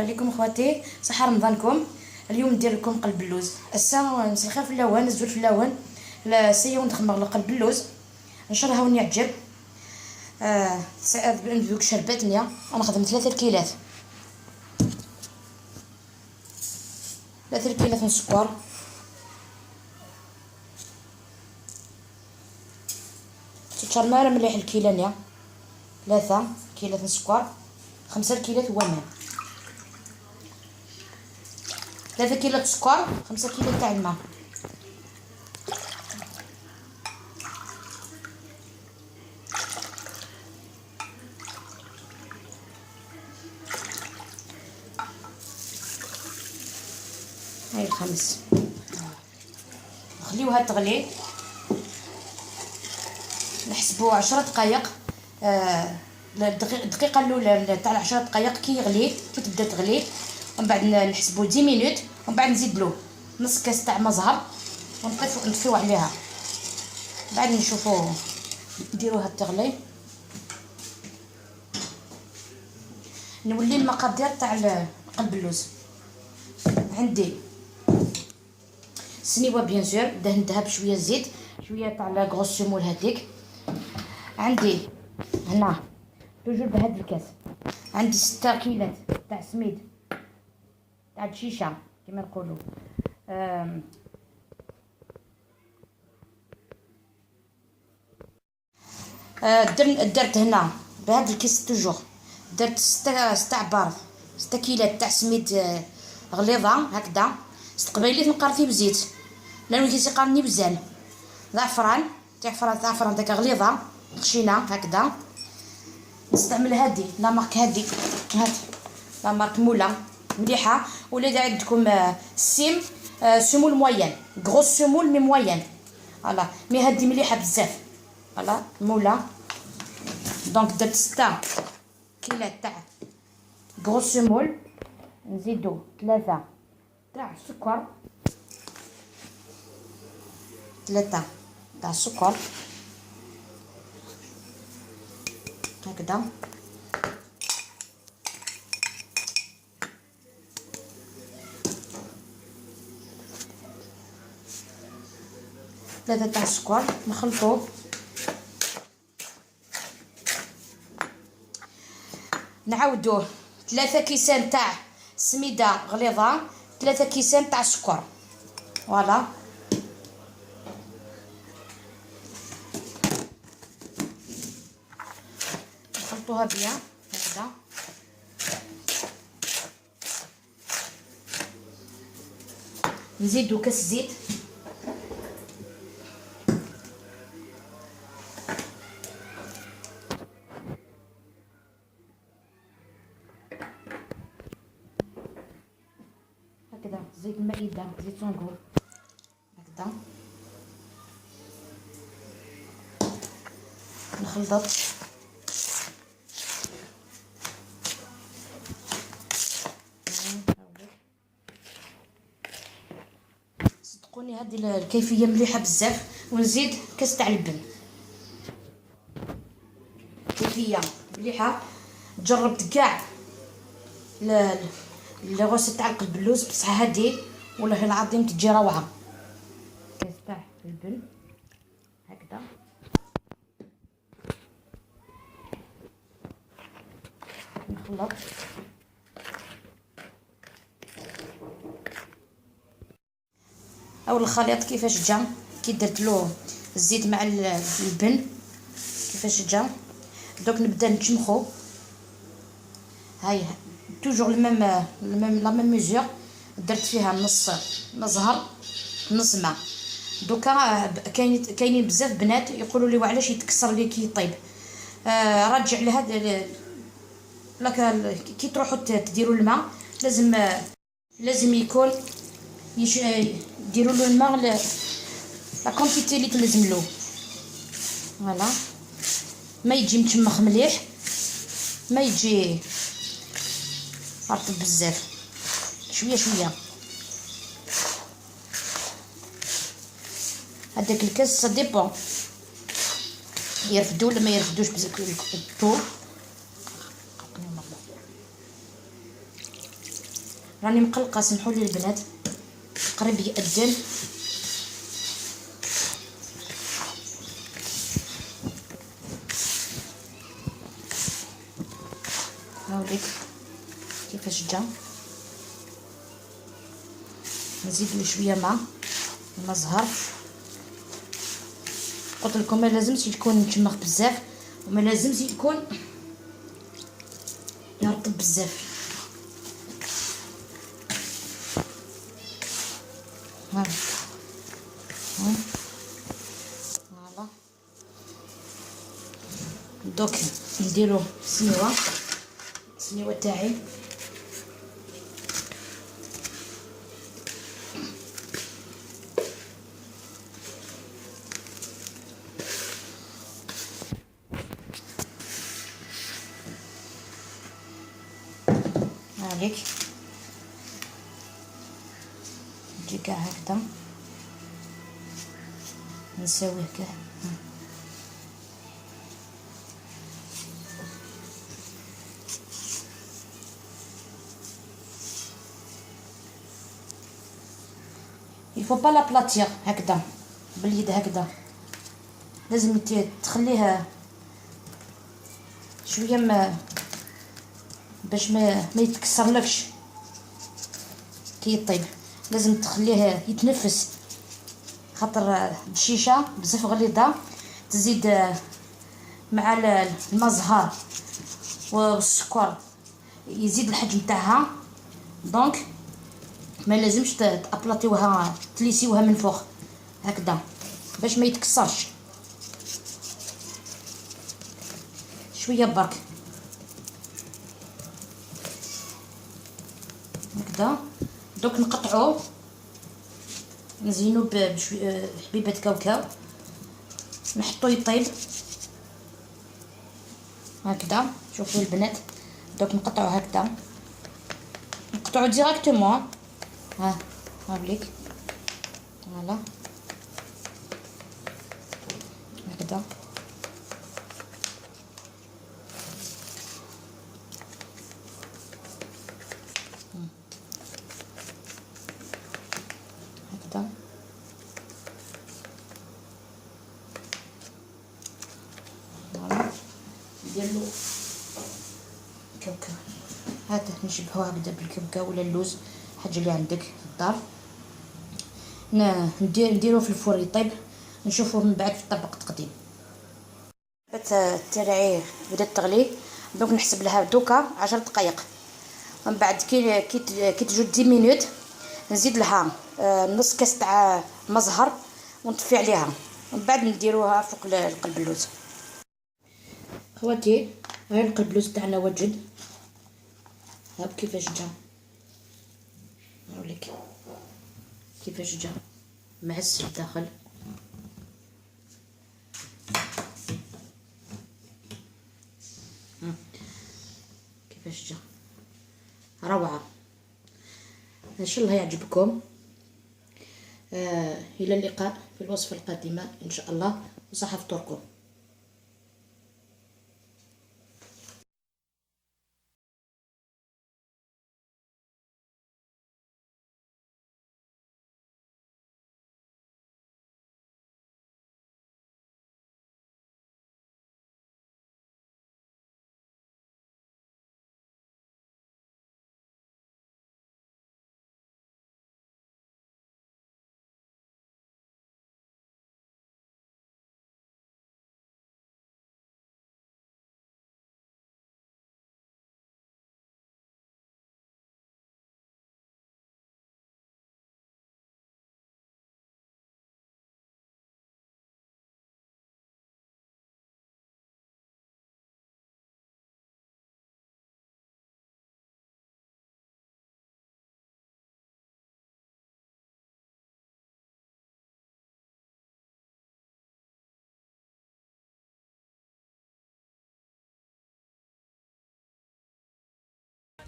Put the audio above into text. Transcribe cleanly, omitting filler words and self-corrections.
عليكم اخواتي، صحه رمضانكم. اليوم ندير لكم قلب اللوز. هسه نسخن في اللوان، نزول في اللوان سيو ندخل مغلق قلب اللوز نشرها ونعجب. ندوق شربات نيا. انا خدمت 3 كيلات 3 كيلات من السكر، تشرمار مليح الكيله نيا. 3 كيلات من السكر، 5 كيلات هو الماء. 3 كيلات سكر، 5 كيلات تاع الماء. هاي الخمس نخليوها تغلي، نحسبوا 10 دقائق. الدقيقه الاولى تاع 10 دقائق كي يغلي، كي تبدا تغلي، ومن بعد نحسبوا 10 مينوت، ومن بعد نزيد له نص كاس تاع مزهر ونطفيو عليها. بعد نشوفوا نديروها تغلي. نولي المقادير تاع قلب اللوز. عندي سنيوه بيان سور دهنتها بشويه زيت، شويه تاع لا غروس سيمول هذيك. عندي هنا توجور بهاد الكاس عندي 6 كيلات تاع سميد تاع الشيشه كما نقولوا. درت هنا بهاد الكيس توجور درت 6 عبارات 6 كيلات تاع سميد غليظه هكذا. قبيليت نقرفيه بزيت لانه كيسي قارني بزاف. زعفران داك غليظه خشينه هكذا. نستعمل هادي لا مارك، هادي لا مارك مولا مليحه. ولا اذا عندكم سيم سمول موين، غروس سمول مي موين، فوالا مي هادي مليحه بزاف. فوالا مولا. دونك درت 6 كيلات تاع غروس سمول، نزيدو 3 تاع السكر، 3 تاع السكر هكذا. ثلاثة تاع السكر نخلطوه. نعاودوه 3 كيسان تاع سميده غليظه، 3 كيسان تاع السكر. فوالا نخلطوها بيان هكذا. نزيدو كاس زيت، هكذا زيت المائدة، زيت صنقور هكذا. نخلط صدقوني هذه الكيفية مليحة بزاف. ونزيد كاس تاع اللبن، كيفية مليحة. جربت كاع الغوصه تاع القلب اللوز بصح هادي والله العظيم تجي روعه. كاس تاع اللبن هكذا. نخلط او الخليط كيفاش جا كي درت له الزيت مع اللبن. كيفاش جا. دوك نبدا نتشمخو. هاي توجور لا ميم ميزور. درت فيها نص زهر نص ماء. دوكا كاينين بزاف بنات يقولوا لي وعلاش يتكسر لي كي يطيب. راجع لهذا كي تروحوا تديروا الماء لازم يكون ديروا له الماء لا كونتيتي اللي تلزم له. فوالا ما يجي متشمخ مليح، ما يجي رطب بزاف، شويه شويه. هذاك الكاس سا ديبون يرفدوا ولا ما يرفدوش بزاف الطول. راني مقلقه، سمحوا لي البنات، قريب يأذن. هاوليك كيفاش جا. نزيد له شويه ماء زهر. قلت لكم ما لازمش يكون متشمخ بزاف وما لازمش يكون يرطب بزاف. فوالا دوك نديرو السنيوه تاعي. هاك نجي كاع هكذا نسويه كاع. يفو با لابلاطير هكذا باليد هكذا، لازم تخليه شويه باش ما يتكسرلكش كي يطيب. لازم تخليه يتنفس، خاطر الشيشه بزاف غليظه. تزيد مع الماء زهر والسكر يزيد الحجم تاعها. دونك ما لازمش تابلاطيوها تليسيوها من فوق هكذا باش ما يتكسرش. شويه برك هكذا. دوك نقطعوه نزينو بحبيبه كاوكاو، نحطو يطيب هكذا. شوفوا البنات، دوك نقطعو هكذا، نقطعو ديراكتومون. هاوليك فوالا هكذا. هكذا فوالا. نديرلو كاوكاو، هذا نشبهو هكذا بالكاوكاو ولا اللوز، حاجه اللي عندك في الدار. نديروه في الفرن يطيب، نشوفوه من بعد في الطبق التقديم. تاعي بدات تغلي، دونك نحسب لها دوكا 10 دقائق. ومن بعد كي تجو 10 مينوت نزيد لها نص كاس تاع مزهر ونطفي عليها، ومن بعد نديروها فوق القلب اللوز. خواتي هاي القلب اللوز تاعنا وجد، ها كيفاش جا. نوريك كيفاش جا معسل داخل. كيفاش جا روعه. ان شاء الله يعجبكم. الى اللقاء في الوصفه القادمه ان شاء الله، وصحه فطوركم.